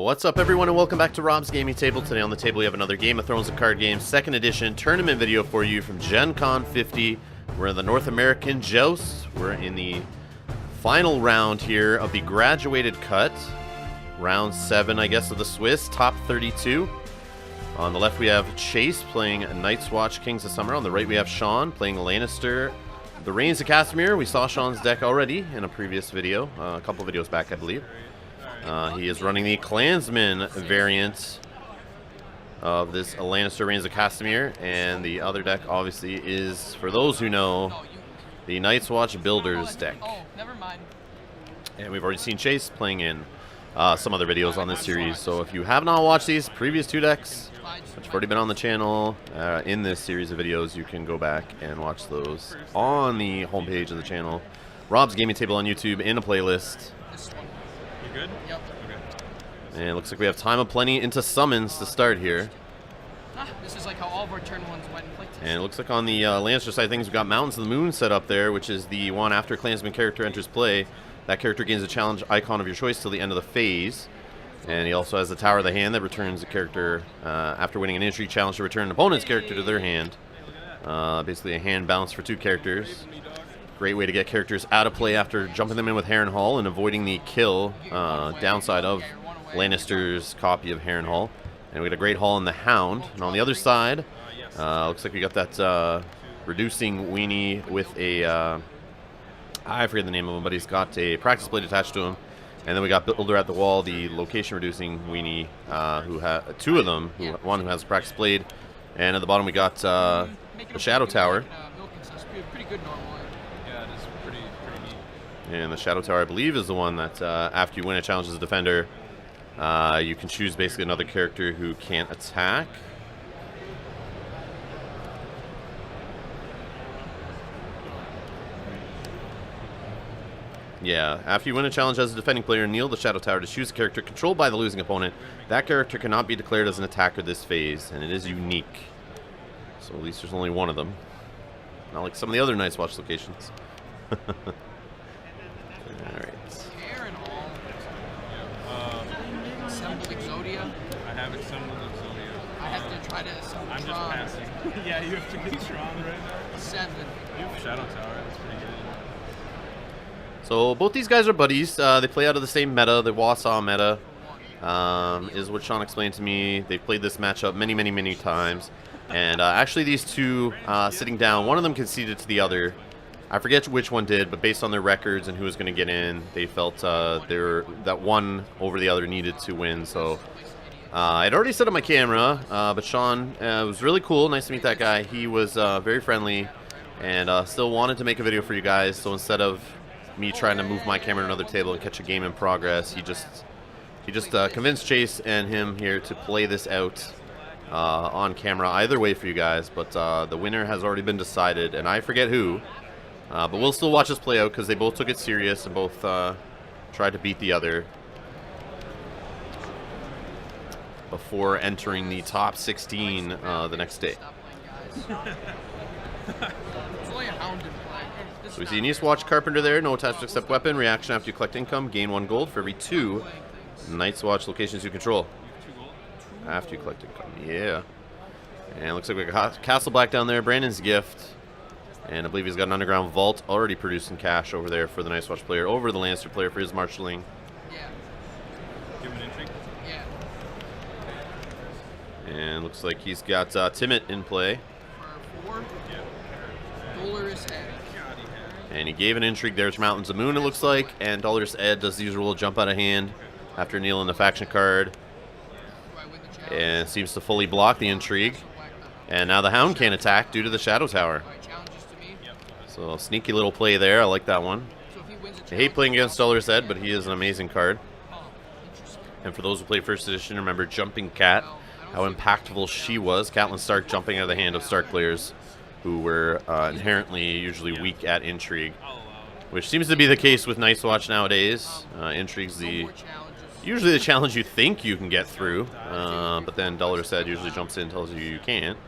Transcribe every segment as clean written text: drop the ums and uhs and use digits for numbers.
What's up, everyone, and welcome back to Rob's Gaming Table. Today on the table we have another Game of Thrones and card game, 2nd edition tournament video for you from Gen Con 50. We're in the North American Joust. We're in the final round here of the graduated cut. Round 7, I guess, of the Swiss, top 32. On the left we have Chase playing Night's Watch Kings of Summer. On the right we have Shaun playing Lannister Rains of Castamere. We saw Shaun's deck already in a previous video, a couple videos back, I believe. He is running the Clansman variant of this Lannister Rains of Castamere, and the other deck obviously is, for those who know, the Night's Watch Builders deck. And we've already seen Chase playing in some other videos on this series, so if you have not watched these previous two decks, which have already been on the channel in this series of videos, you can go back and watch those on the homepage of the channel. Rob's Gaming Table on YouTube in a playlist. Good? Yep. Okay. And it looks like we have time of plenty into summons to start here. This is like how all of our turn ones went in play test. And it looks like on the Lannister side of things, we've got Mountains of the Moon set up there, which is the one after a Clansman character enters play. That character gains a challenge icon of your choice till the end of the phase. And he also has the Tower of the Hand that returns a character after winning an intrigue challenge to return an opponent's character to their hand. Basically a hand bounce for 2 characters. Great way to get characters out of play after jumping them in with Harrenhal and avoiding the kill downside of Lannister's copy of Harrenhal. And we got a great haul in the Hound. And on the other side, looks like we got that reducing weenie with a, I forget the name of him, but he's got a practice blade attached to him. And then we got Builder at the Wall, the location reducing weenie, who have 2 of them, one who has a practice blade. And at the bottom we got the Shadow Tower. And the Shadow Tower, I believe, is the one that after you win a challenge as a defender, you can choose basically another character who can't attack. Yeah, after you win a challenge as a defending player, kneel the Shadow Tower to choose a character controlled by the losing opponent. That character cannot be declared as an attacker this phase, and it is unique. So at least there's only one of them. Not like some of the other Night's Watch locations. I'm just passing. Yeah, you have to get Shaun right now. 7. You have Shadow Tower, that's pretty good. So both these guys are buddies. They play out of the same meta, the Wausau meta, is what Shaun explained to me. They've played this matchup many times. And actually these two sitting down, one of them conceded to the other. I forget which one did, but based on their records and who was going to get in, they felt that one over the other needed to win. So I'd already set up my camera, but Shaun was really cool. Nice to meet that guy. He was very friendly and still wanted to make a video for you guys. So instead of me trying to move my camera to another table and catch a game in progress, he just convinced Chase and him here to play this out on camera either way for you guys. But the winner has already been decided, and I forget who. But we'll still watch this play out because they both took it serious and both tried to beat the other before entering the top 16 the next day. So we see Night's Watch Carpenter there, no attachment except weapon. Reaction after you collect income, gain 1 gold for every 2 Night's Watch locations you control. After you collect income, yeah. And it looks like we got Castle Black down there, Brandon's Gift. And I believe he's got an underground vault already producing cash over there for the Night's Watch player, over the Lannister player for his marshalling. Yeah. Give him an intrigue? Yeah. And looks like he's got Timit in play. For 4. Yeah. Dolorous Ed. And he gave an intrigue there to Mountains of the Moon, it looks like. And Dolorous Ed does the usual jump out of hand after kneeling the faction card. And seems to fully block the intrigue. And now the Hound can't attack due to the Shadow Tower. So sneaky little play there. I like that one. I hate playing against Dolorous Ed, but he is an amazing card. And for those who play First Edition, remember Jumping Cat, how impactful she was. Catelyn Stark jumping out of the hand of Stark players who were inherently usually weak at intrigue, which seems to be the case with Night's Watch nowadays. Intrigue's usually the challenge you think you can get through, but then Dolorous Ed usually jumps in and tells you you can't.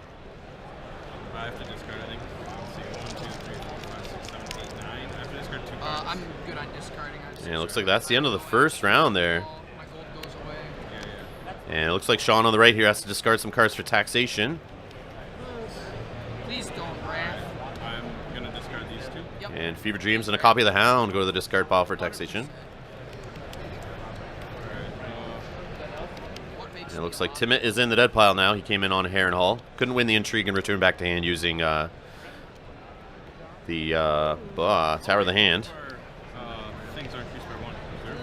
I have to discard, I think. Let's see, 1, 2, 3, 4, 5, 6, 7, 8, 9. I have to discard 2 cards. I'm good on discarding. And it looks like that's the end of the first round there. My gold goes away. Yeah. And it looks like Shaun on the right here has to discard some cards for taxation. Please don't wrath. I'm gonna discard these two. Yep. And Fever Dreams and a copy of the Hound go to the discard pile for taxation. What makes And it me looks like laugh? Timmet is in the dead pile now. He came in on Heron Hall. Couldn't win the intrigue and return back to hand using the Tower of the Hand. Things are increased by 1. Reserve,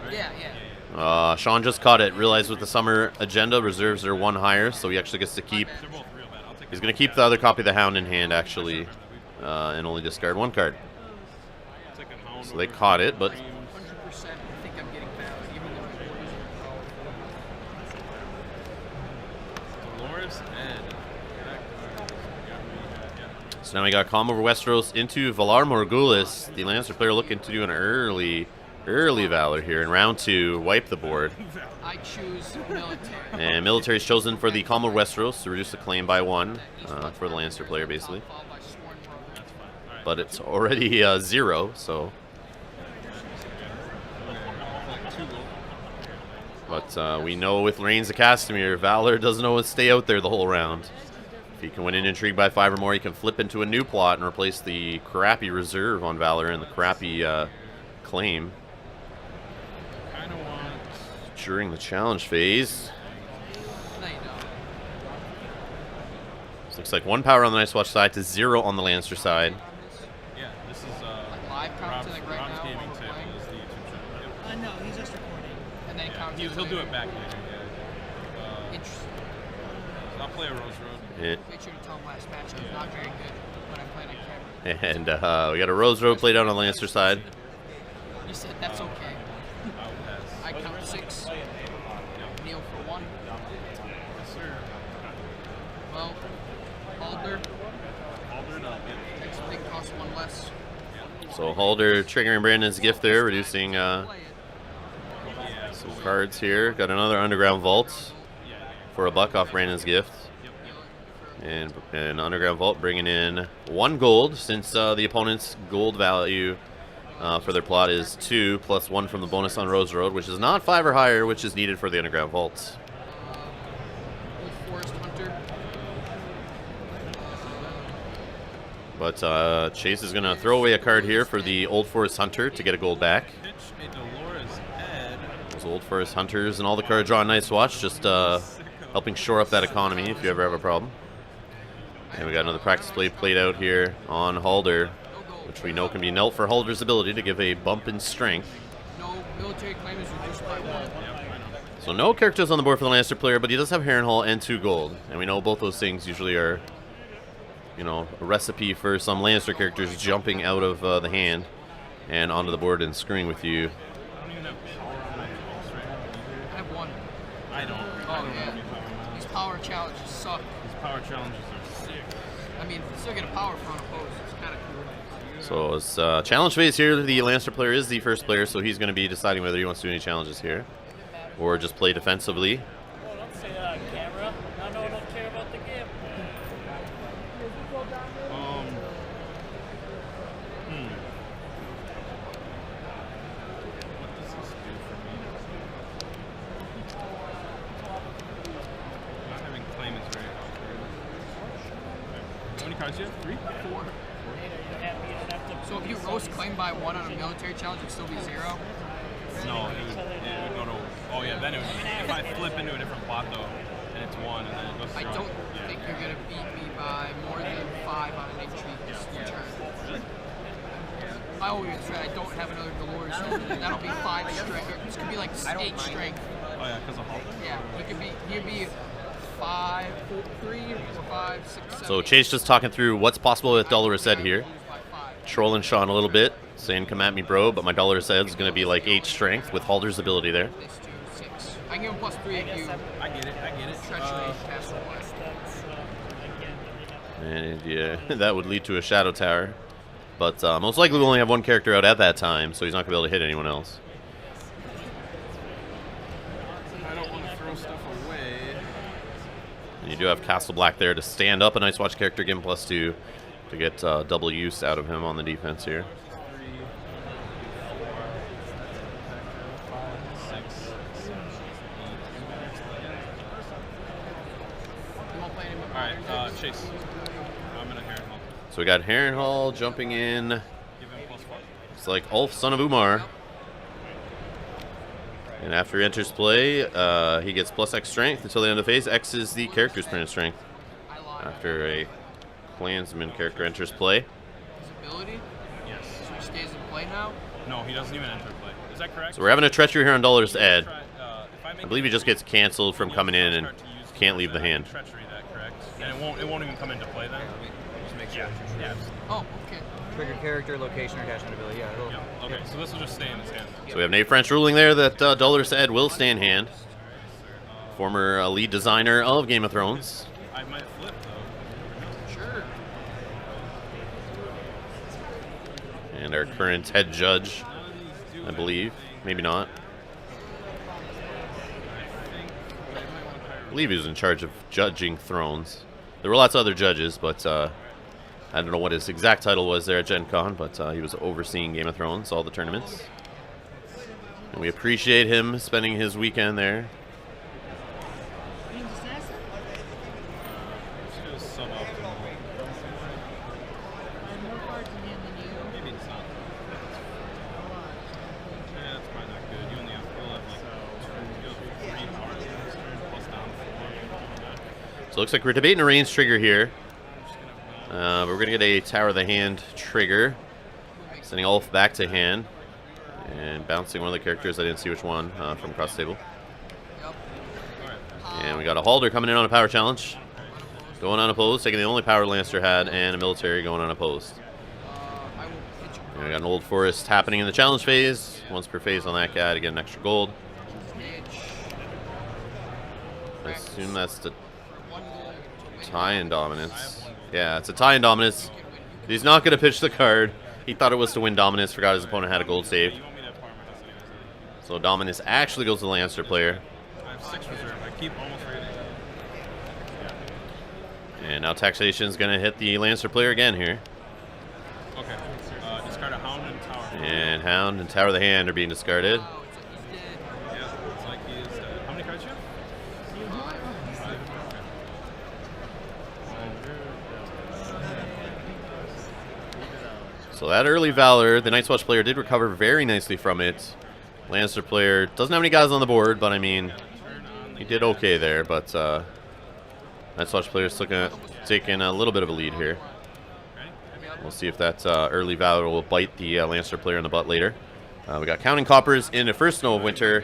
right? Yeah. Shaun just caught it. Realized with the summer agenda, reserves are 1 higher, so he actually gets to keep. They're both real bad. I'll take He's going to keep the other copy of the Hound in hand, actually, and only discard 1 card. I'll take a Hound So they over caught it, but 100%. I think I'm getting valid, even though my board isn't Dolores Ed. so now we got Calm over Westeros into Valar Morghulis. The Lannister player looking to do an early Valor here in round 2, wipe the board. I choose military. And military's chosen for the Calm over Westeros to reduce the claim by 1 for the Lannister player, basically. Followed by Sworn Brother. But it's already 0, so. But we know with Rains of Castamere, Valor doesn't always stay out there the whole round. If he can win an intrigue by 5 or more, he can flip into a new plot and replace the crappy reserve on Valor and the crappy claim Kind of want. during the challenge phase. No, you don't. This looks like 1 power on the Night's Watch side to 0 on the Lannister side. Yeah, this is Live commentary like right Rob's now. gaming while we're table playing, is the YouTube channel. No, he's just recording. and then Yeah, commentary he'll do later. it back later. Yeah. Interesting. I'll play a Rose Road. And, Make sure to tell him last match I was not very good when I played on camera. and we got a Rose Road played out on the Lannister side. You said that's okay. I'll pass. I count 6. Kneel for 1. Yes, sir. Well, Alder. Alder it up. Yeah. Next thing costs 1 less. So Halder triggering Brandon's gift there, reducing Play it. Yeah. some cards here. Got another Underground Vault for $1 off Brandon's gift. And an Underground Vault bringing in 1 gold, since the opponent's gold value for their plot is 2, plus 1 from the bonus on Rose Road, which is not 5 or higher, which is needed for the Underground Vault. Old Forest Hunter. But Chase is going to throw away a card here for the Old Forest Hunter to get a gold back. Pitch a Dolores Ed. Those Old Forest Hunters and all the cards draw on Night's Watch, just helping shore up that economy if you ever have a problem. And we got another practice play played out here on Halder, which we know can be knelt for Halder's ability to give a bump in strength. No military claim is reduced by 1. So no characters on the board for the Lannister player, but he does have Harrenhal and 2 gold. And we know both those things usually are, you know, a recipe for some Lannister characters jumping out of the hand and onto the board and screwing with you. I don't even have power on my pulse right now. I have 1. I don't. I Oh, don't yeah. have any power on my These power challenges suck. These power challenges are sick. I mean, you still get a power for unopposed. It's kind of cool. So it's challenge phase here. The Lannister player is the first player, so he's going to be deciding whether he wants to do any challenges here or just play defensively. Oh, don't say that on camera. I don't care about the game. What does this do for me? Not having claim is very awkward. How many cards do you have? 3? 4. So if you roast claim by 1 on a military challenge, it'd still be 0. No, it would go to. Oh yeah, then it would. If I flip into a different plot though, and it's 1, and then it goes to I 0. don't Yeah. think you're gonna beat me by more than 5 on an intrigue this turn. Really? I always say I don't have another Dolores, and that'll be 5 strength. Or this could be like 8 strength. Oh yeah, because of Halter. Yeah, you'd be 5, 3, or 5, 6, 7. So Chase just talking through what's possible with Dolores Ed here. Lose by 5. Trolling Shaun a little bit, saying come at me bro, but my Dolores Ed is going to be like 8 strength with Halder's ability there. This 2, 6. I can give him +3 if you I get it. treachery pass the play. And yeah, that would lead to a Shadow Tower. But most likely we'll only have 1 character out at that time, so he's not going to be able to hit anyone else. I don't want to throw stuff away. And you do have Castle Black there to stand up a Night's Watch character, give him +2 to get double use out of him on the defense here. 3, 4, 5, 6, 7, 8. Alright, Chase. I'm gonna Harrenhal. So we got Harrenhal jumping in. Give him +4. It's like Ulf, son of Umar. And after he enters play, he gets +X strength until the end of the phase. X is the character's permanent strength. After a Clansman character enters play. His ability? Yes. So he stays in play now? No, he doesn't even enter play. Is that correct? So we're having a treachery here on Dollars Ed. If I believe he just gets canceled from coming in and can't leave the hand. Treachery, that correct? And it won't even come into play then? Just make sure. Yeah. Oh, okay. Trigger character, location, or attachment ability. Yeah. Yeah. Okay, so this will just stay in his hand. So we have Nate French ruling there that Dollars Ed will stay in hand. Former lead designer of Game of Thrones. I might flip though. Sure. And our current head judge, I believe. Maybe not. I believe he was in charge of judging thrones. There were lots of other judges, but I don't know what his exact title was there at Gen Con, but he was overseeing Game of Thrones, all the tournaments. And we appreciate him spending his weekend there. Maybe it's not. Yeah, that's probably not good. You only have, you'll have like 3 cards this turn, plus down 4. So it looks like we're debating a Rains trigger here. But we're going to get a Tower of the Hand trigger. Sending Ulf back to hand. And bouncing one of the characters, I didn't see which one, from across the table. And we got a Halder coming in on a power challenge. Going unopposed, taking the only power Lannister had, and a military going unopposed. And we got an Old Forest happening in the challenge phase. Once per phase on that guy to get an extra gold. I assume that's the tie in dominance. Yeah, it's a tie in dominance. He's not going to pitch the card. He thought it was to win dominance, forgot his opponent had a gold save. So dominance actually goes to the Lannister player. I have 6 reserve. I keep almost ready. And now taxation's going to hit the Lannister player again here. Okay. Discard a Hound and Tower. And Hound and Tower of the Hand are being discarded. Yeah, it's like he is dead. How many cards do you have? 5. So that early Valor, the Night's Watch player did recover very nicely from it. Lannister player doesn't have any guys on the board, but I mean, he did okay there. But Night's Watch player is taking a little bit of a lead here. We'll see if that early Valor will bite the Lannister player in the butt later. We got Counting Coppers in the first Snow of Winter,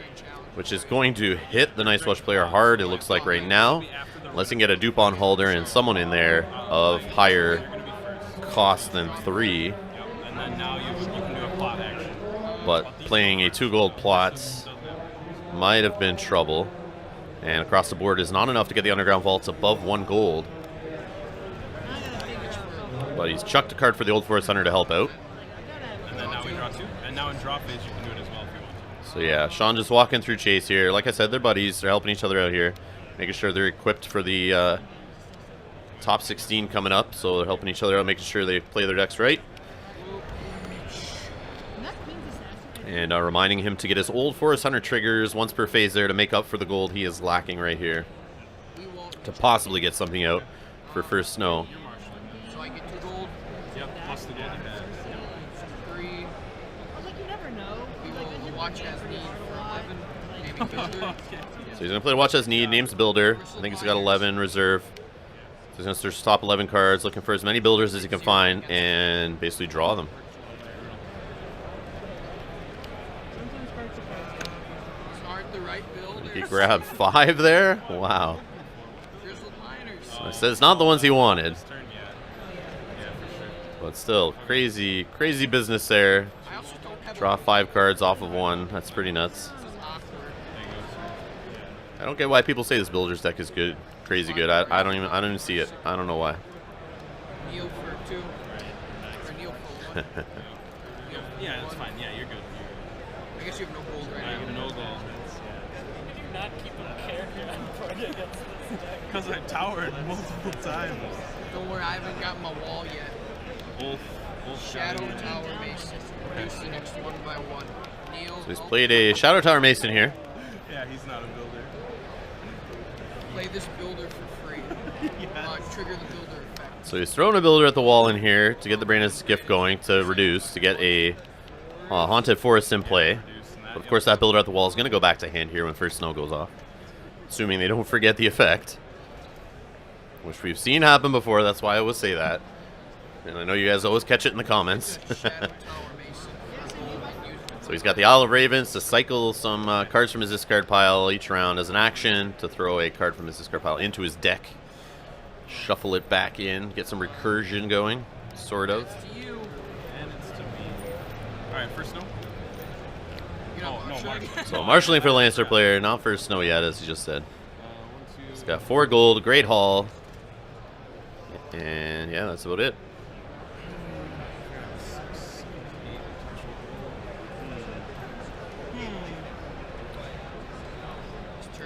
which is going to hit the Night's Watch player hard, it looks like right now. Unless he can get a dupe on Halder and someone in there of higher cost than 3. And then now you can do a plot action. But playing a 2 gold plot might have been trouble. And across the board is not enough to get the Underground Vaults above 1 gold. But he's chucked a card for the Old Forest Hunter to help out. And then now we draw 2. And now in draw phase you can do it as well if you want to. So yeah, Shaun just walking through Chase here. Like I said, they're buddies. They're helping each other out here. Making sure they're equipped for the top 16 coming up. So they're helping each other out, making sure they play their decks right. And reminding him to get his Old Forest Hunter triggers once per phase there to make up for the gold he is lacking right here. To possibly get something out for first Snow. So I get 2 gold. Yep, plus the gold you had. 3. I was like, you never know. We will watch as need for 11. Maybe Builder. So he's going to play Watch as Need, names Builder. I think he's got 11 reserve. So he's going to search the top 11 cards, looking for as many builders as he can find, and basically draw them. The right builder. He grabbed 5 there? Wow. So I said it's not the ones he wanted. But still, crazy business there. Draw 5 cards off of 1. That's pretty nuts. I don't get why people say this builder's deck is good, crazy good. I don't even see it. I don't know why. Kneel for 2. Or kneel for 1. Yeah, that's fine. Yeah, you're good. I guess you have no gold right I have no gold. Did you not keep a character on board against this deck? Because I towered multiple times. Don't worry, I haven't gotten my wall yet. Wolf Shadow Tower Mason. Produce the next 1 by 1. Kneel. So he's played a Shadow Tower Mason here. Yeah, he's not a builder. Play this builder for free. upgrade. Trigger the builder effect. So he's throwing a builder at the wall in here to get the Brandon's gift going to reduce, to get a Haunted Forest in play. But of course that builder at the wall is going to go back to hand here when first snow goes off. Assuming they don't forget the effect. Which we've seen happen before, that's why I always say that. And I know you guys always catch it in the comments. So he's got the Isle of Ravens to cycle some cards from his discard pile each round as an action to throw a card from his discard pile into his deck. Shuffle it back in, get some recursion going, sort of. And it's to me. Alright, first snow. So marshalling for the Lannister player, not first snow yet, as he just said. He's got 4 gold, great haul. And yeah, that's about it.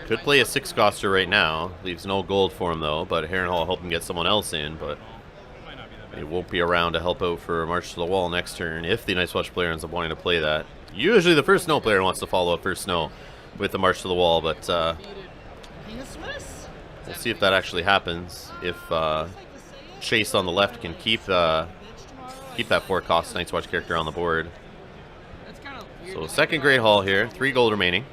Could play a 6-coster right now. Leaves no gold for him, though. But Harrenhal will help him get someone else in. But he won't be around to help out for March to the Wall next turn if the Night's Watch player ends up wanting to play that. Usually the first snow player wants to follow up first snow with the March to the Wall. But we'll see if that actually happens. If Chase on the left can keep that 4-cost Night's Watch character on the board. So second great haul here. 3 gold remaining.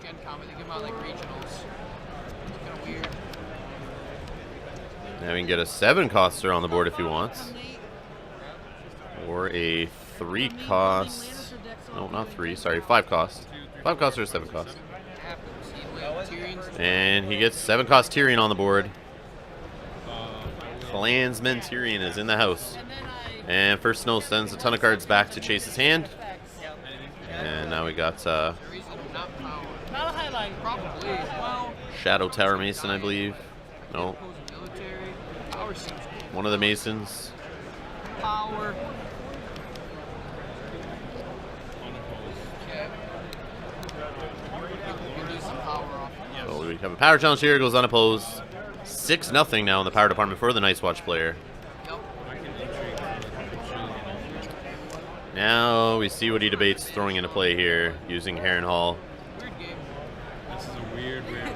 Now we can get a 7-coster on the board if he wants. Or a 3-cost. No, not 3. Sorry, 5-cost. 5-cost or 7-cost. And he gets 7-cost Tyrion on the board. Clansman Tyrion is in the house. And first snow sends a ton of cards back to Chase's hand. And now we got Shadow Tower Mason, I believe. No. One of the Masons. Power. So we have a power challenge here, goes unopposed. 6-0 now in the power department for the Night's Watch player. Now we see what he debates throwing into play here, using Harrenhal. Weird game. This is a weird game.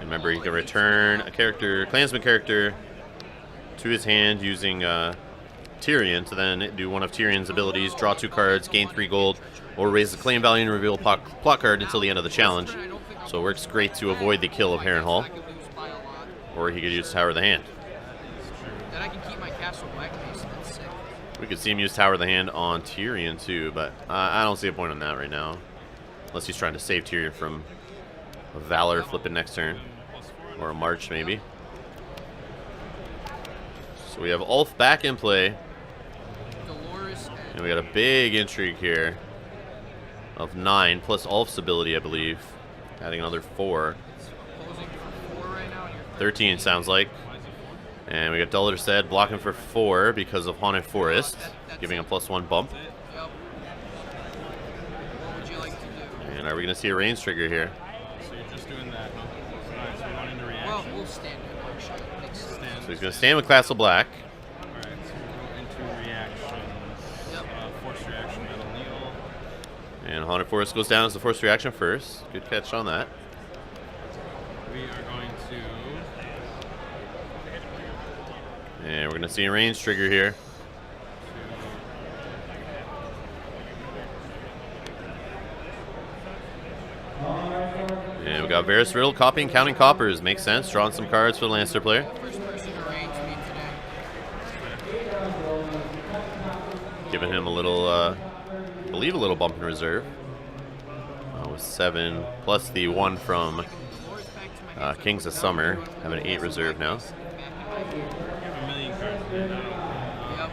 Remember, he can return a character, Clansman character, to his hand using Tyrion to then do one of Tyrion's abilities, draw 2 cards, gain 3 gold, or raise the claim value and reveal plot card until the end of the challenge. So it works great to avoid the kill of Harrenhal. Or he could use Tower of the Hand. Then I can keep my Castle Black Mason. That's sick. We could see him use Tower of the Hand on Tyrion too, but I don't see a point on that right now. Unless he's trying to save Tyrion from a Valor flipping next turn. Or a March, maybe. So we have Ulf back in play. And we got a big intrigue here of 9, plus Ulf's ability, I believe. Adding another 4. 13 sounds like. And we got Duller Said blocking for 4 because of Haunted Forest, giving a +1 bump. And are we going to see a Rains trigger here? So you're just doing that, huh? Alright, so we're not into reaction. Well, we'll stand it. So he's going to stand with Castle Black. Alright, so we'll go into reactions. Forced reaction, Metal Needle. And Haunted Forest goes down as the forced reaction first. Good catch on that. We are going to... And we're going to see a Rains trigger here. And we got Varys Riddle copying Counting Coppers. Makes sense. Drawing some cards for the Lannister player. First person to range me today. Giving him a little, I believe a little bump in reserve. With 7, plus the 1 from Kings of Summer. Have an 8 reserve now. a million cards. Yep.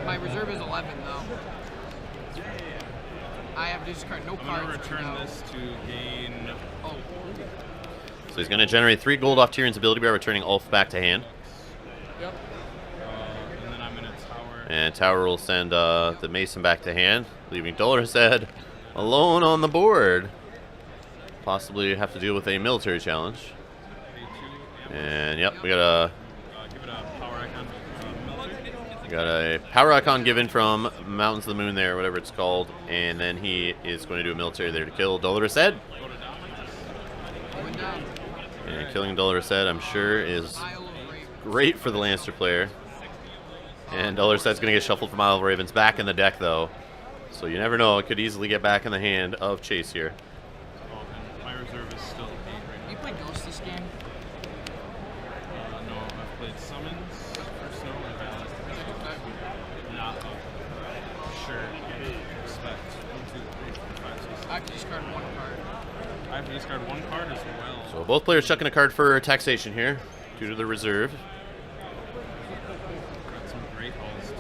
My reserve is 11 though. I have discard no I'm cards. going to return this to gain... Oh. So he's going to generate 3 gold off Tyrion's ability by returning Ulf back to hand. Yep. And then I'm going to Tower. And Tower will send the Mason back to hand, leaving Dolor's Head alone on the board. Possibly have to deal with a military challenge. And yep, we got a... Give it a power icon. We got a power icon given from Mountains of the Moon there, whatever it's called. And then he is going to do a military there to kill Dolor's Head. Going down. And killing Dollar Set, I'm sure, is Isle of Raven. great for the Lannister player. And Dollar Set's going to get shuffled from Isle of Ravens back in the deck, though. So you never know. It could easily get back in the hand of Chase here. Oh, and my reserve is still 8 right You play Ghost this game? now. No, I've played Summons, First Snow, and Ballast. Not sure. Respect. 1, 2, 3, 4, 5, 6, I have to discard one card. I have to discard 1 card as well. So both players chucking a card for taxation here due to the reserve. Got some great hauls too.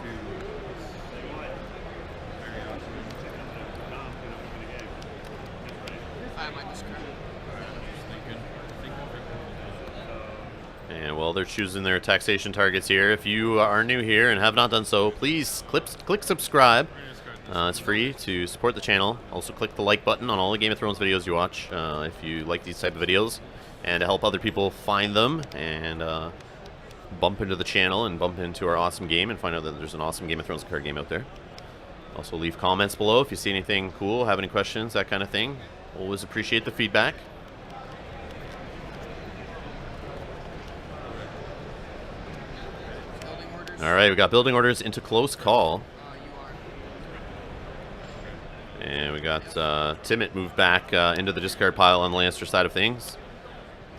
Very awesome. I might discard. Just thinking. And well, they're choosing their taxation targets here. If you are new here and have not done so, please click subscribe. It's free to support the channel. Also click the like button on all the Game of Thrones videos you watch if you like these type of videos, and to help other people find them and bump into the channel and bump into our awesome game and find out that there's an awesome Game of Thrones card game out there. Also leave comments below if you see anything cool, have any questions, that kind of thing. Always appreciate the feedback. Building orders. All right, we got building orders into close call. You are. And we got Timmet moved back into the discard pile on the Lannister side of things.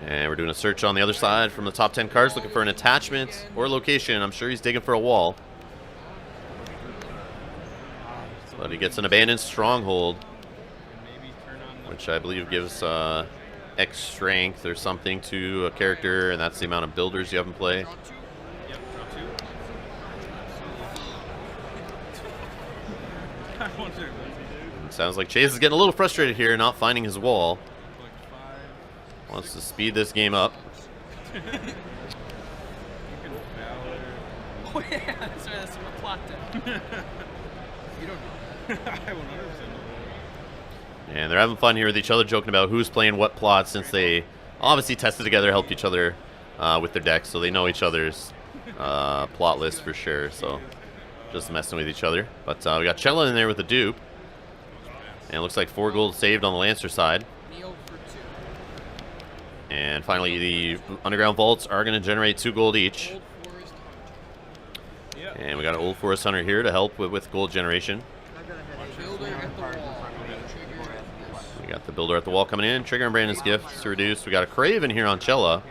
And we're doing a search on the other side from the top 10 cards, looking for an attachment or location. I'm sure he's digging for a wall. But he gets an abandoned stronghold, which I believe gives X strength or something to a character, and that's the amount of builders you have in play. Draw 2. Yep, draw 2. I wonder. Sounds like Chase is getting a little frustrated here, not finding his wall. Click 5. Wants to speed this game up. You can Valor. Oh yeah, that's right. That's what plot did. You don't know. I 100% know. And they're having fun here with each other, joking about who's playing what plot, since they obviously tested together, helped each other with their decks, so they know each other's plot list for sure. So just messing with each other. But we got Chella in there with the dupe. And it looks like 4 gold saved on the Lannister side. Kneel for 2. And finally, the Underground Vaults are going to generate 2 gold each. Old Forest Hunter. Yep. And we got an Old Forest Hunter here to help with gold generation. Builder at the wall. Trigger this. We got the Builder at the wall coming in. Trigger and Brandon's Gifts reduced. We got a Craven here on Chella.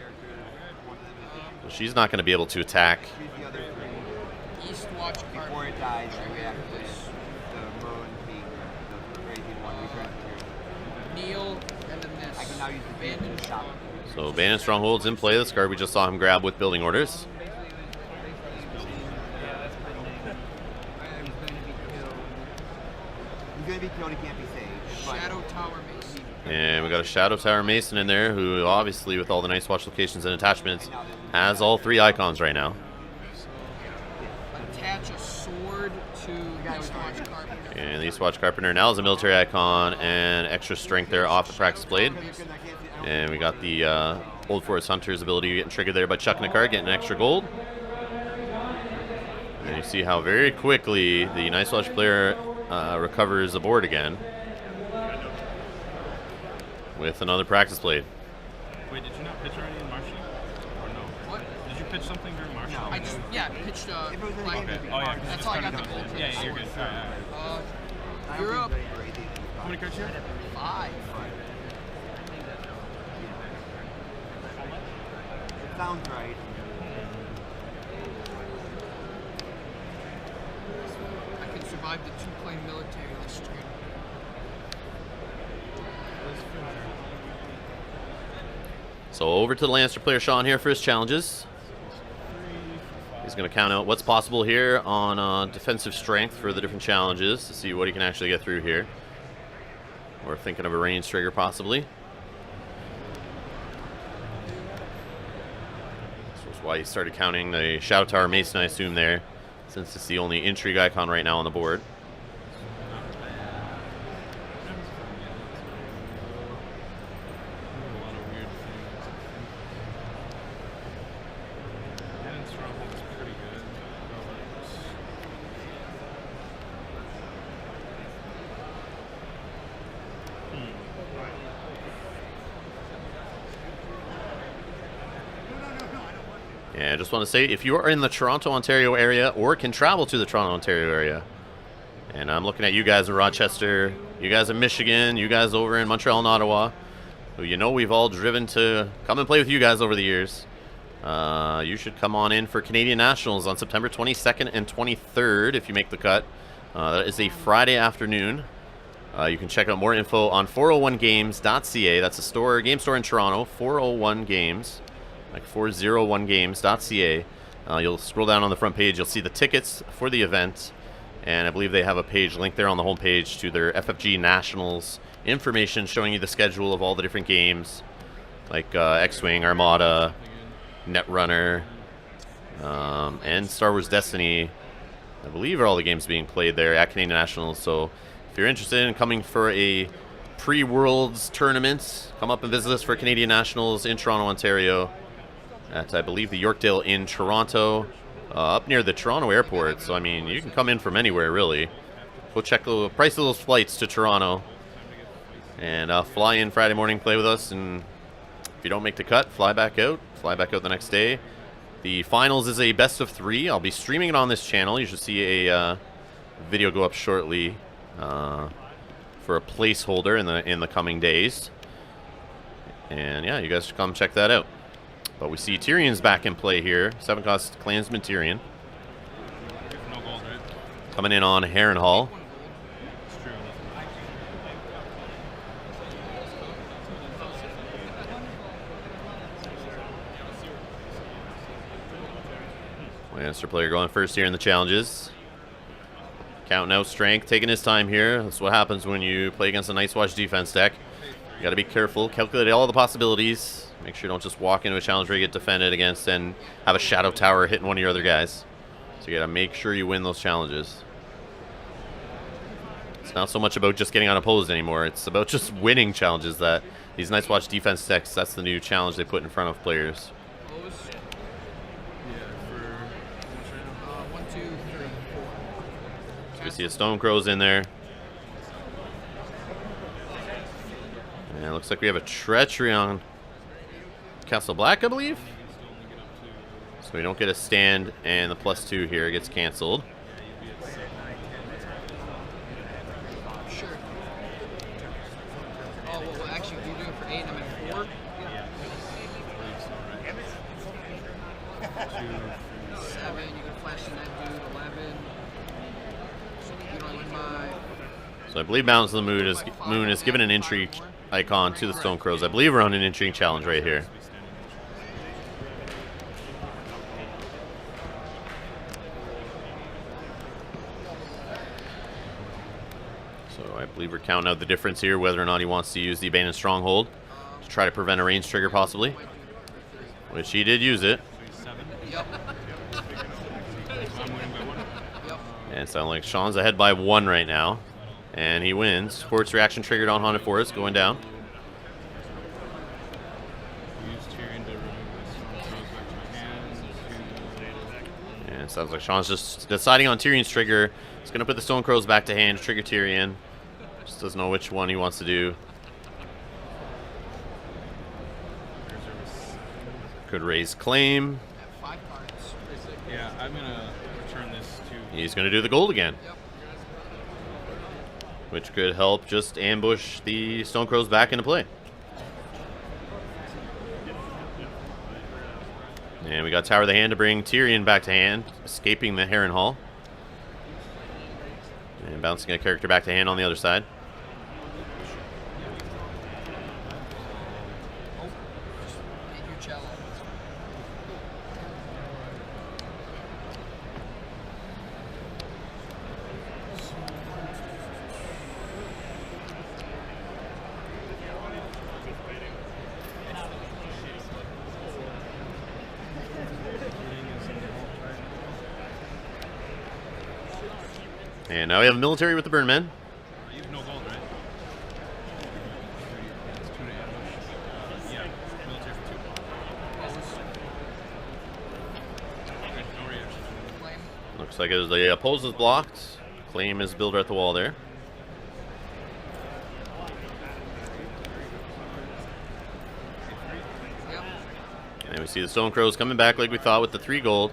So she's not going to be able to attack. East Watch card. Before it dies, I react to the Moon King, the crazy one. Return to Kneel and then this. I can now use the Abandoned shop. So Abandoned Stronghold's in play. This card we just saw him grab with building orders. He's going to be killed, he can't be saved. but- Shadow Tower Mason. And we got a Shadow Tower Mason in there, who obviously, with all the nice watch locations and attachments, has all 3 icons right now. Attach a sword to East Watch Carpenter. And the East Watch Carpenter now has a military icon and extra strength there off the practice blade. And we got the Old Forest Hunter's ability getting triggered there by chucking a card, getting an extra gold. And you see how very quickly the Nice Watch player recovers the board again with another practice blade. Wait, did you not pitch already in Martian? Or no? What? Did you pitch something during Martian? No. I just, pitched If it was in black. Okay. Oh, yeah. 'cause you That's just how I kinda got the done gold. it. Yeah, you're good. Alright. You're up. How many cards you have? 5. Sounds right. I can survive the 2-plane military illustrator. So over to the Lannister player Shaun here for his challenges. He's going to count out what's possible here on defensive strength for the different challenges to see what he can actually get through here. We're thinking of a range trigger possibly. This was why he started counting the Shadow Tower Mason, I assume, there, since it's the only intrigue icon right now on the board. A lot of weird things. Abandoned Stronghold's pretty good. And I just want to say, if you are in the Toronto, Ontario area or can travel to the Toronto, Ontario area, and I'm looking at you guys in Rochester, you guys in Michigan, you guys over in Montreal and Ottawa, who you know we've all driven to come and play with you guys over the years. You should come on in for Canadian Nationals on September 22nd and 23rd if you make the cut. That is a Friday afternoon. You can check out more info on 401games.ca. That's a game store in Toronto, 401 Games, like 401games.ca. You'll scroll down on the front page. You'll see the tickets for the event. And I believe they have a page linked there on the homepage to their FFG Nationals information showing you the schedule of all the different games, like X-Wing, Armada, Netrunner, and Star Wars Destiny. I believe are all the games being played there at Canadian Nationals. So if you're interested in coming for a pre-Worlds tournament, come up and visit us for Canadian Nationals in Toronto, Ontario, at I believe the Yorkdale in Toronto, up near the Toronto airport. So I mean, you can come in from anywhere really. Go check the price of those flights to Toronto, and fly in Friday morning, play with us, and if you don't make the cut, fly back out the next day. The finals is a best of 3. I'll be streaming it on this channel. You should see a video go up shortly for a placeholder in the coming days. And yeah, you guys should come check that out. But we see Tyrion's back in play here. 7-cost Clansman Tyrion. No gold, right? Coming in on Harrenhal. It's true. Lannister player going first here in the challenges. Counting out strength, taking his time here. That's what happens when you play against a Night's Watch defense deck. You got to be careful, calculate all the possibilities. Make sure you don't just walk into a challenge where you get defended against and have a Shadow Tower hitting one of your other guys. So you got to make sure you win those challenges. It's not so much about just getting unopposed anymore. It's about just winning challenges. That these Night's Watch defense decks, that's the new challenge they put in front of players. So we see a Stone Crow's in there. And it looks like we have a Treachery on Castle Black, I believe. So we don't get a stand, and the +2 here gets canceled. Sure. Oh, well, actually, you're doing it for 8 and I'm at 4? Yeah. 7, you can flash in that dude, 11. You don't even buy. So I believe Mountains of the Moon is given an entry icon to the Stone Crows. I believe we're on an entry challenge right here. So I believe we're counting out the difference here, whether or not he wants to use the Abandoned Stronghold to try to prevent a range trigger possibly. Which he did use it. Yep. And it sounds like Shaun's ahead by 1 right now. And he wins. Quartz reaction triggered on Haunted Forest, going down. Use Tyrion to remove this Stone Crow's back to my hand. And it sounds like Shaun's just deciding on Tyrion's trigger. He's going to put the Stone Crows back to hand to trigger Tyrion. Just doesn't know which one he wants to do. Could raise claim. 5 cards. Yeah, I'm gonna return this to. He's going to do the gold again. Yep. Which could help just ambush the Stone Crows back into play. And we got Tower of the Hand to bring Tyrion back to hand, escaping the Harrenhal. And bouncing a character back to hand on the other side. Make your challenge. And now we have a military with the Burn Men. You have no gold, right? It's 2 to ambush. Yeah, military for 2. Okay, no reaction. Claim. Looks like as the oppose is blocked. Claim is builder at the wall there. Yep. And we see the Stone Crows coming back like we thought with the 3 gold.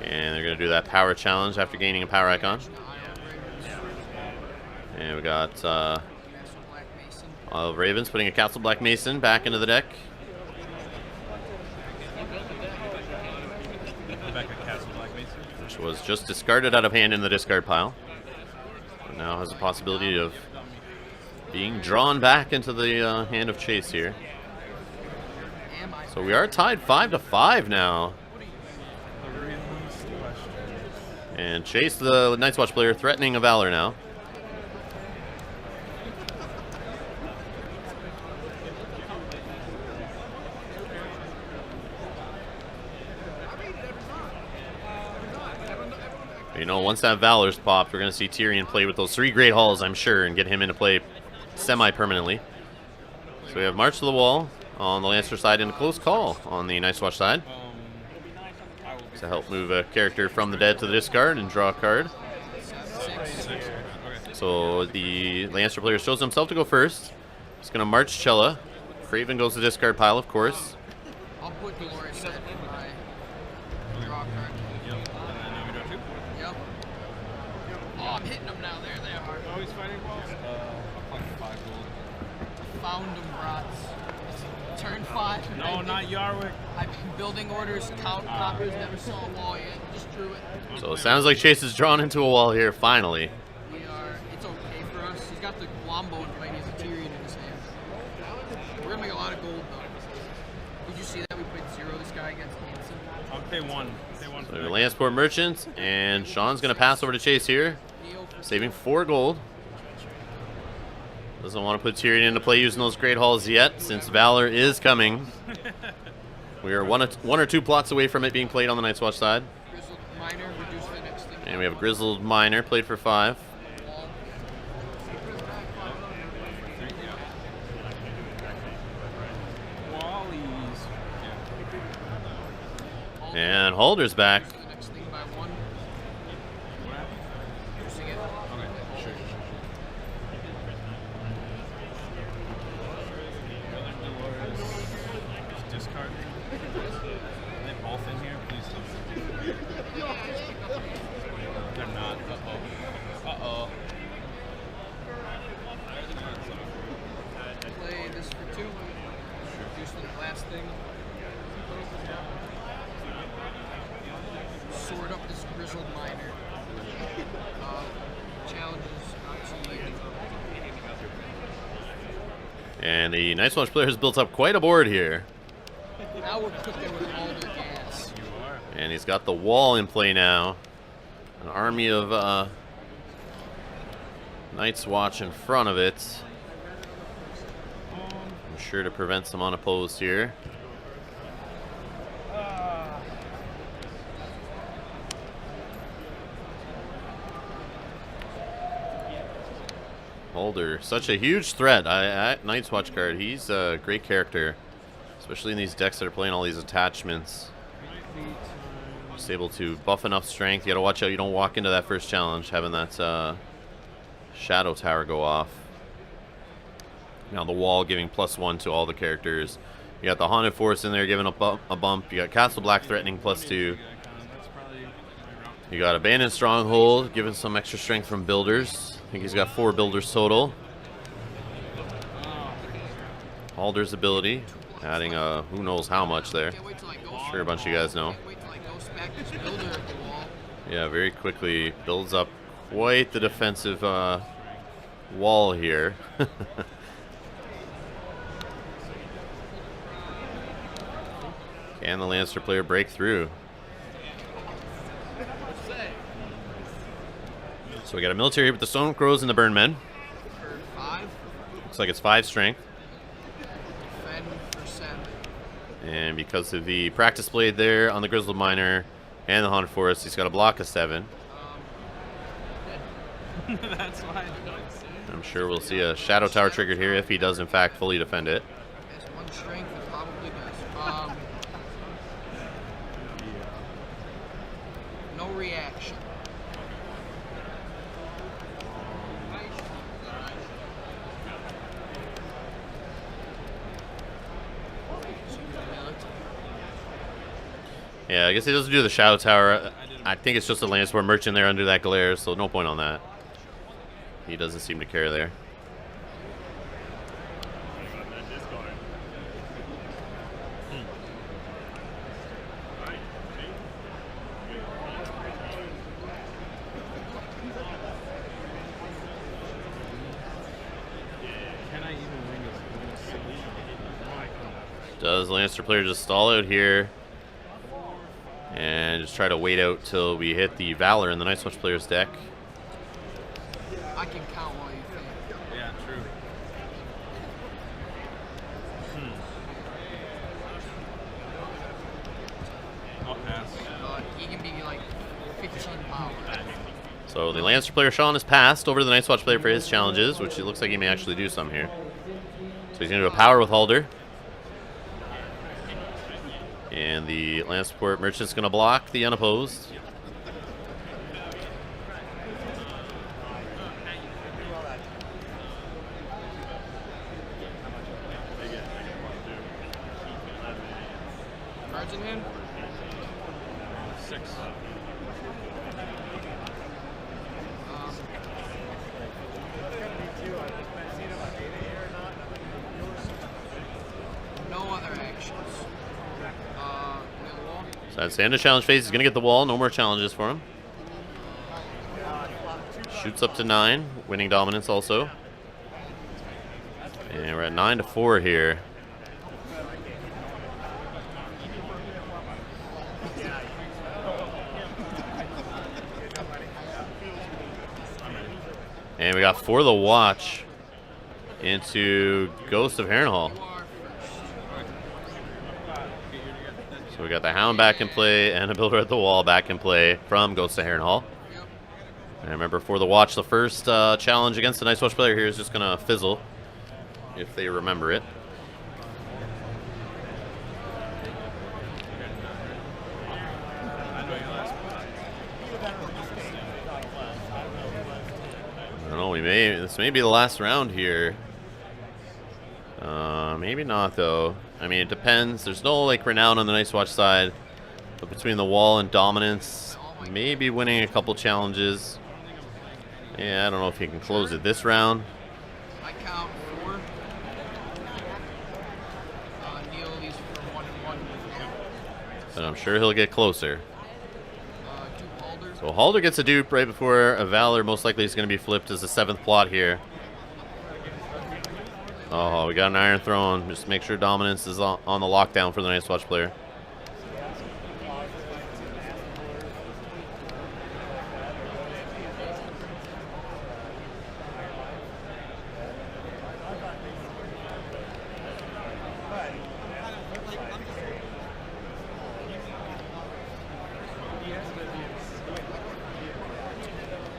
And they're going to do that power challenge after gaining a power icon. And we got Ravens putting a Castle Black Mason back into the deck. Which was just discarded out of hand in the discard pile. But now has a possibility of being drawn back into the hand of Chase here. So we are tied 5-5 now. And Chase, the Night's Watch player, threatening a Valor now. You know, once that Valor's popped, we're going to see Tyrion play with those 3 Great Halls, I'm sure, and get him into play semi-permanently. So we have March to the Wall on the Lannister side and a close call on the Night's Watch side. To help move a character from the dead to the discard and draw a card. So the Lannister player shows himself to go first. He's going to March Chella. Craven goes to the discard pile, of course. I'll put Dolores in my draw card. Yep. Oh, I'm hitting them now. There they are. Oh, he's fighting balls? I'll play 5 gold. Found them, brats. Turn 5. No, not Yarwick. I've been building orders, count copies, never saw a wall yet. Just drew it. So it sounds like Chase is drawn into a wall here, finally. It's okay for us. He's got the Wombo and fighting his Tyrion in his hand. We're going to make a lot of gold, though. Did you see that? We played 0 this guy against Hanson. I'll pay 1. So the Landsport Merchants, and Shaun's going to pass over to Chase here, saving 4 gold. Doesn't want to put Tyrion into play using those Great Halls yet, since Valor is coming. We are one or two plots away from it being played on the Night's Watch side. Grizzled Miner, reduce the next thing. And we have a Grizzled Miner, played for 5. And Halder's back. The next thing by 1. Reducing it. Okay, sure. Discard. Are they both in here? Please don't. They're not. Uh-oh. Uh-oh. Play this for 2. Reduce the last thing. Sword up this Grizzled Miner. Challenges not too late. And the Night's Watch player has built up quite a board here. Now we're cooking with all the gas. And he's got the wall in play now. An army of Night's Watch in front of it. I'm sure to prevent some unopposed here. Holder, such a huge threat. Night's Watch card, he's a great character, especially in these decks that are playing all these attachments. Just able to buff enough strength. You gotta watch out you don't walk into that first challenge having that Shadow Tower go off. Now the wall giving +1 to all the characters. You got the Haunted Forest in there giving a bump. You got Castle Black threatening +2. You got Abandoned Stronghold giving some extra strength from builders. I think he's got 4 builders total. Halder's ability, adding who knows how much there. I'm sure a bunch of you guys know. Yeah, very quickly builds up quite the defensive wall here. Can the Lannister player break through? So we got a military with the Stone Crows and the Burn Men. For 5. Looks like it's 5 strength. Fed for 7. And because of the practice blade there on the Grizzled Miner and the Haunted Forest, he's got a block of 7. That's why. I'm sure we'll see a Shadow Tower triggered here if he does in fact fully defend it. Has 1 strength, it probably does. No reaction. Yeah, I guess he doesn't do the Shadow Tower. I think it's just a Lannister Merchant there under that glare, so no point on that. He doesn't seem to care there. Does Lannister player just stall out here and just try to wait out till we hit the Valor in the Night's Watch player's deck? I can count while you think. Yeah, true. I'll pass. He can be like 15 power. So the Lannister player Shaun has passed over to the Night's Watch player for his challenges, which it looks like he may actually do some here. So he's going to do a power with Halder. And the Lannister Merchant's going to block the unopposed. Cards in hand? 6. No other actions. So that's the end of challenge phase. He's going to get the wall. No more challenges for him. Shoots up to 9, winning dominance also. And we're at 9-4 here. And we got For the Watch into Ghost of Harrenhal. So we got the Hound back in play and a Builder at the Wall back in play from Ghost of Harrenhal. And remember, For the Watch, the first challenge against the Night's Watch player here is just going to fizzle, if they remember it. I don't know, this may be the last round here. Maybe not, though. I mean, it depends. There's no, like, renown on the Night's Watch side. But between the wall and dominance, maybe winning a couple challenges. Yeah, I don't know if he can close it this round. I count 4. Neil leaves for 1 and 1. But I'm sure he'll get closer. 2 Halder. So Halder gets a dupe right before a Valor most likely is going to be flipped as the 7th plot here. Oh, we got an Iron Throne. Just make sure dominance is on the lockdown for the Night's Watch player.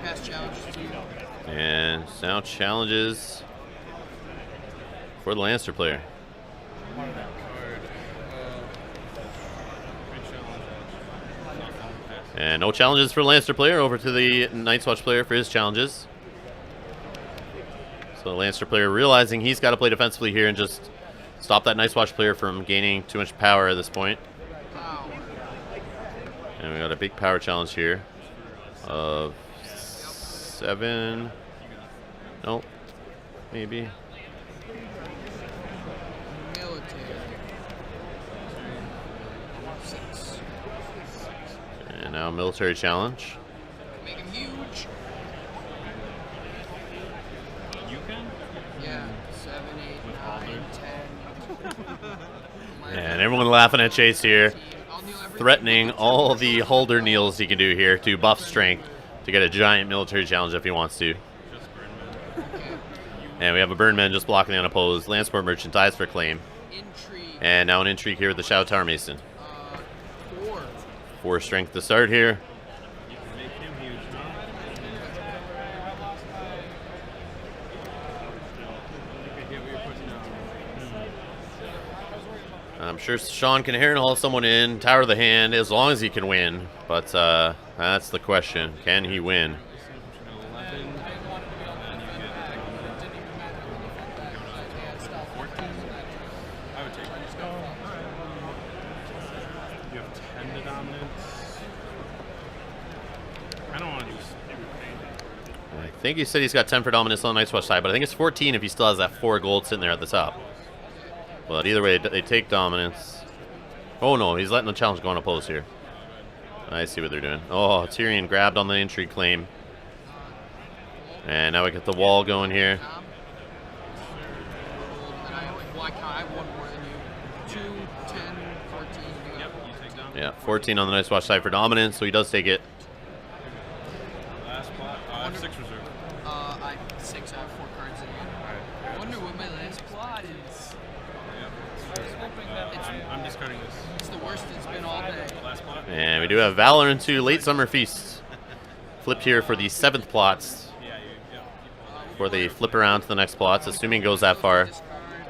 Pass challenge to you. And now challenges for the Lannister player. And no challenges for the Lannister player. Over to the Night's Watch player for his challenges. So the Lannister player realizing he's got to play defensively here and just stop that Night's Watch player from gaining too much power at this point. And we got a big power challenge here of 7. Nope. Maybe. And now military challenge. Make him huge. You can? Yeah. 7, 8, 9, 10. And everyone laughing at Chase here. Threatening all the Halder kneels he can do here to buff strength to get a giant military challenge if he wants to. And we have a Burnman just blocking the unopposed. Lannister Merchant dies for claim. Intrigue. And now an intrigue here with the Shadow Tower Mason. 4. 4 strength to start here. You can make him huge, huh? I'm sure Shaun can Harrenhal someone in, Tower of the Hand, as long as he can win. But that's the question. Can he win? You have 10 to dominance. I don't want to do. I think he said he's got 10 for dominance on the Night's Watch side, but I think it's 14 if he still has that 4 gold sitting there at the top. But either way, they take dominance. Oh no, he's letting the challenge go unopposed here. I see what they're doing. Oh, Tyrion grabbed on the intrigue claim. And now we get the wall going here. I won more than you. 2, 10, 14. Yep, you take down. Yeah, 14 on the Night's Watch side for dominance, so he does take it. Last plot. I have 6 reserve. I have 6. I have 4 cards in hand. I wonder what my last plot is. I'm discarding this. It's the worst it's been all day. Last plot. And we do have Valor into Late Summer Feast. Flipped here for the 7th plots. Yeah, Before they flip around to the next plots, assuming it goes that far.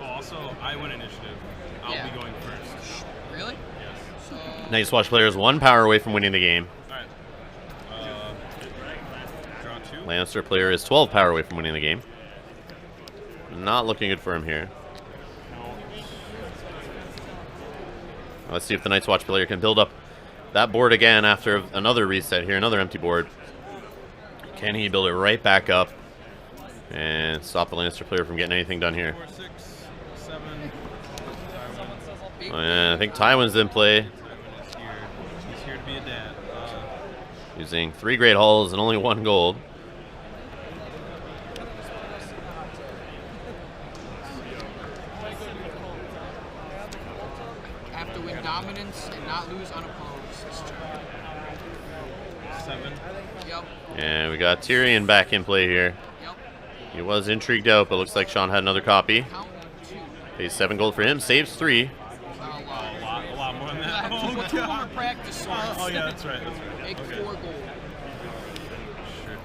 Oh, also, I win initiative. I'll Yeah. be going first. Really? Yes. So, Night's Watch player is 1 power away from winning the game. Alright. Draw 2. Lannister player is 12 power away from winning the game. Not looking good for him here. Let's see if the Night's Watch player can build up that board again after another reset here, another empty board. Can he build it right back up and stop the Lannister player from getting anything done here? 4, 6, 7. And I think Tywin's in play, Tywin is here. He's here to be a dad. using 3 Great Halls and only 1 gold. I have to win dominance and not lose unopposed this turn. 7. Yep. And we got Tyrion back in play here. Yep. He was intrigued out, but looks like Shaun had another copy. Count 2. Pays 7 gold for him, saves 3. Not a lot. A lot more than I that. have 2 more practice swords. Oh, yeah, that's right. That's right. Make Okay. 4 gold. Sure.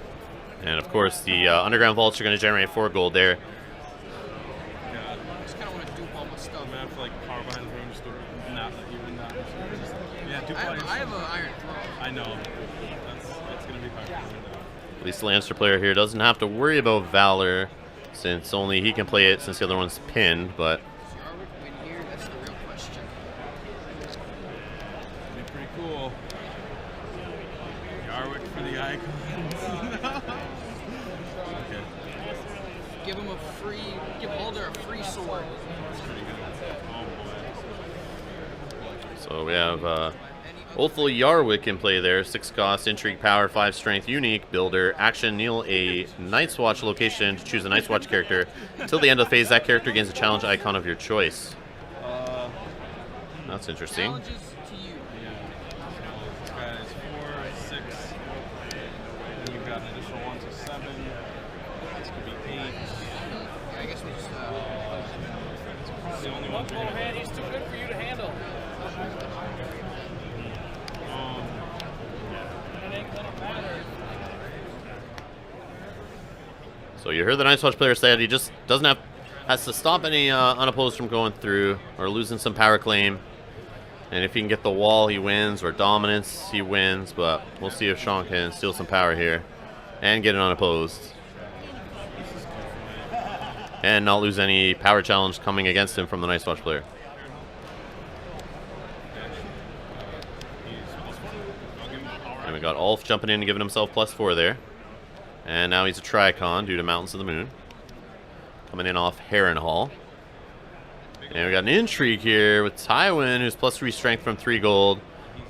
And of course, the underground vaults are going to generate 4 gold there. God. I just kind of want to dupe all my stuff. I'm gonna have to like power behind the room just to not let you win that. Yeah, do I have an iron throne. I know. That's gonna be hard. At least the Lannister player here doesn't have to worry about Valor, since only he can play it since the other one's pinned, but So are we win here? That's the real question. Be pretty cool. Yarwick for the icons. Okay. Give him a free, give Alder a free sword. That's pretty good. Oh boy. so we have Ulfil Yarwick in play there. 6 cost, intrigue, power, 5 strength, unique, builder, action, kneel a Night's Watch location to choose a Night's Watch character. Until the end of the phase, that character gains a challenge icon of your choice. That's interesting. Challenges to you. Yeah. So this guy is 4, 6. Then you've got an additional 1 to 7. This could be 8. Yeah, I guess we just. It's the only one. Oh man, he's too good for you to handle. It ain't gonna matter. So you heard the Night's Watch player said he just has to stop any unopposed from going through or losing some power claim. And if he can get the wall, he wins, or dominance, he wins. But we'll see if Shaun can steal some power here and get it unopposed. And not lose any power challenge coming against him from the Night's Watch player. And we got Ulf jumping in and giving himself +4 there. And now he's a Tricon due to Mountains of the Moon. Coming in off Harrenhal. And we got an intrigue here with Tywin, who's +3 strength from 3 gold.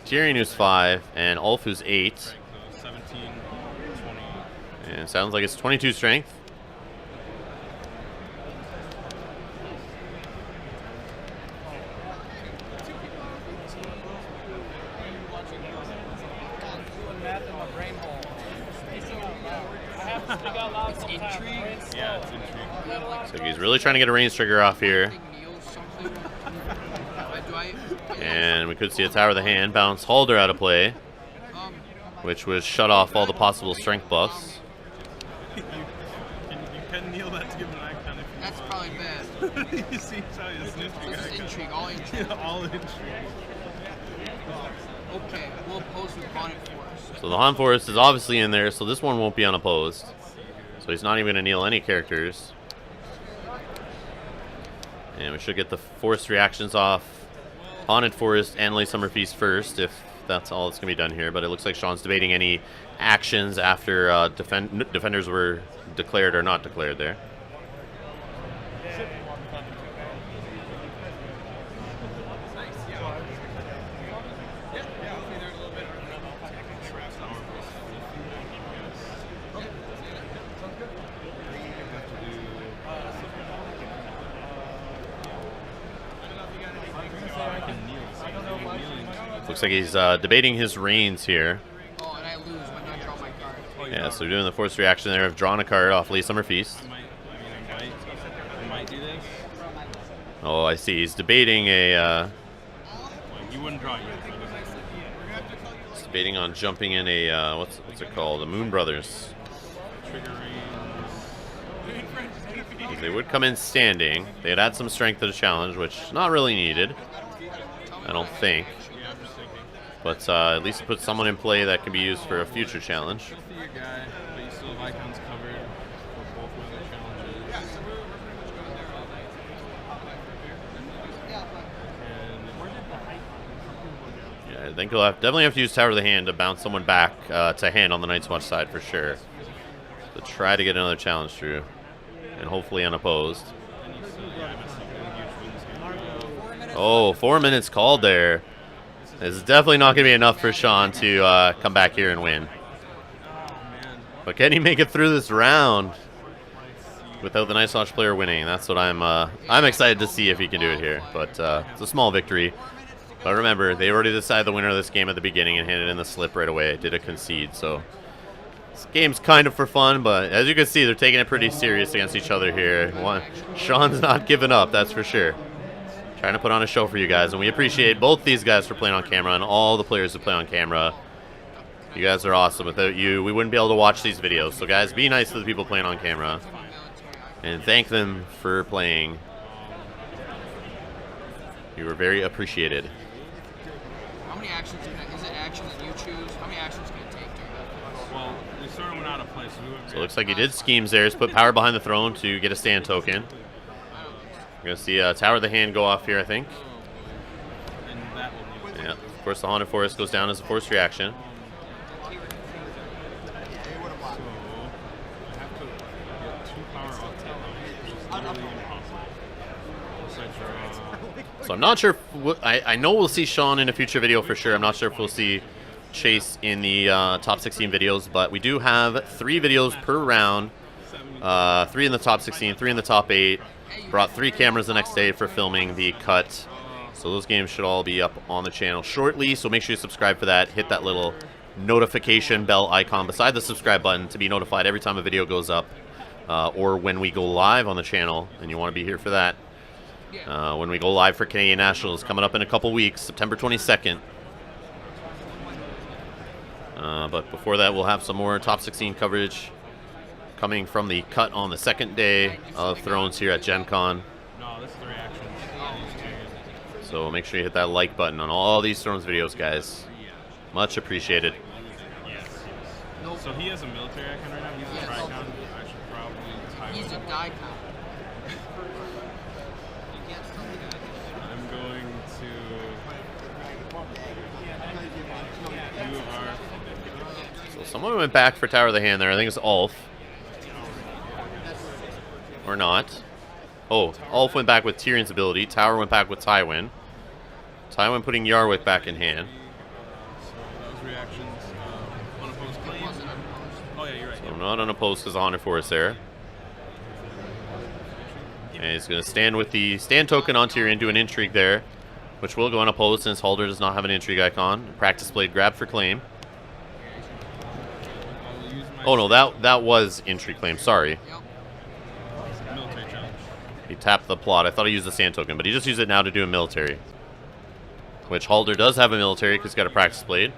Tyrion, who's 5. And Ulf, who's 8. 17, 20. And it sounds like it's 22 strength. Doing math in my brain hole. I have to speak out loud sometimes. Intrigue. Yeah, it's intriguing. So he's really trying to get a range trigger off here. Big Neil something. Do I? And we could see a Tower of the Hand bounce Halder out of play, which would shut off all the possible strength buffs. You can kneel that to give an icon if you That's want. probably bad. You see, how it's an So intrigue this is icon. intrigue, all intrigue. Yeah, all intrigue. Okay, we'll oppose with Bonnet Force. So the Han Forest is obviously in there, so this one won't be unopposed. So he's not even going to kneel any characters. And we should get the forced reactions off Haunted Forest and Late Summer Feast first, if that's all that's going to be done here. But it looks like Shaun's debating any actions after defenders were declared or not declared there. Looks like he's debating his reins here. Oh, and I lose when I draw my card. Yeah, so we're doing the forced reaction there of drawing a card off Late Summer Feast. I might do this. Oh, I see. He's debating a. Well, you wouldn't draw it yet. He's debating on jumping in a what's it called? The Moon Brothers. Trigger range. They would come in standing. They'd add some strength to the challenge, which is not really needed, I don't think. Yeah, I'm just thinking. But at least put someone in play that can be used for a future challenge. Good for your guy, but you still have icons covered for both weather challenges. Yeah, I think he'll definitely have to use Tower of the Hand to bounce someone back to hand on the Night's Watch side for sure. To try to get another challenge through, and hopefully unopposed. Oh, 4 minutes called there. This is definitely not going to be enough for Shaun to come back here and win. But can he make it through this round without the Night's Watch player winning? That's what I'm excited to see if he can do it here. But it's a small victory. But remember, they already decided the winner of this game at the beginning and handed in the slip right away. Did a concede, so this game's kind of for fun. But as you can see, they're taking it pretty serious against each other here. Shaun's not giving up, that's for sure. Trying to put on a show for you guys, and we appreciate both these guys for playing on camera and all the players who play on camera. You guys are awesome. Without you, we wouldn't be able to watch these videos. So guys, be nice to the people playing on camera and thank them for playing. You were very appreciated. How many actions is it action that you choose? How many actions can it take to Well, we sort of went out of place. So it looks like he did schemes there. He's put power behind the throne to get a stand token. We're going to see Tower of the Hand go off here, I think. And that will need Yeah, of course the Haunted Forest goes down as a forced reaction. So, I have to get 2 power off tail, which is literally impossible. So I draw. So I'm not sure if I know we'll see Shaun in a future video for sure. I'm not sure if we'll see Chase in the top 16 videos, but we do have 3 videos per round. 3 in the top 16, 3 in the top 8. Brought 3 cameras the next day for filming the cut. So those games should all be up on the channel shortly. So make sure you subscribe for that. Hit that little notification bell icon beside the subscribe button to be notified every time a video goes up or when we go live on the channel. And you want to be here for that. When we go live for Canadian Nationals coming up in a couple weeks, September 22nd. But before that, we'll have some more top 16 coverage coming from the cut on the second day of Thrones here at Gen Con. No, this is the reactions. So make sure you hit that like button on all these Thrones videos, guys. Much appreciated. Yes. So he has a military icon right now. He's a Tricon. I should probably tie He's a him. die count. I'm going to. You are. So someone went back for Tower of the Hand there. I think it's Ulf. Or not. Oh, Ulf went back with Tyrion's ability. Tower went back with Tywin. Tywin putting Yarwick back in hand. So those reactions. Unopposed claim. Oh yeah, you're right. So not unopposed because the Haunted Forest there. And he's going to stand with the stand token on Tyrion, do an intrigue there, which will go unopposed since Halder does not have an intrigue icon. Practice blade grab for claim. Oh no, that was intrigue claim. Sorry. Military challenge. He tapped the plot. I thought he used the stand token, but he just used it now to do a military. Which Halder does have a military because he's got a practice blade.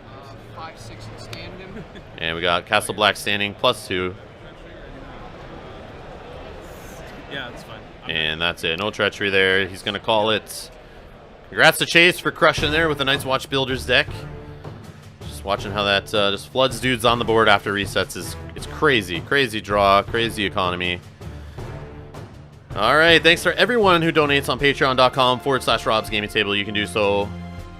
5, 6, and stand him. And we got Castle Black standing +2. Yeah, that's fine. And that's it. No treachery there. He's going to call it. Congrats to Chase for crushing there with the Night's Watch Builders deck. Just watching how that just floods dudes on the board after resets is it's crazy. Crazy draw, crazy economy. All right, thanks for everyone who donates on patreon.com/Rob's Gaming Table. You can do so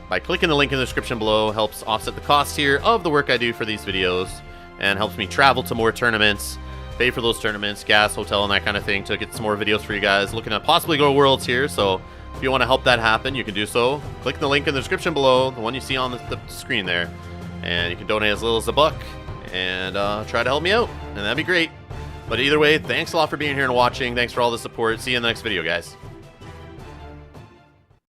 by clicking the link in the description below. Helps offset the cost here of the work I do for these videos and helps me travel to more tournaments, pay for those tournaments, gas, hotel, and that kind of thing to get some more videos for you guys. Looking to possibly go to Worlds here, so if you want to help that happen, you can do so. Click the link in the description below, the one you see on the screen there, and you can donate as little as $1 and try to help me out, and that'd be great. But either way, thanks a lot for being here and watching. Thanks for all the support. See you in the next video, guys.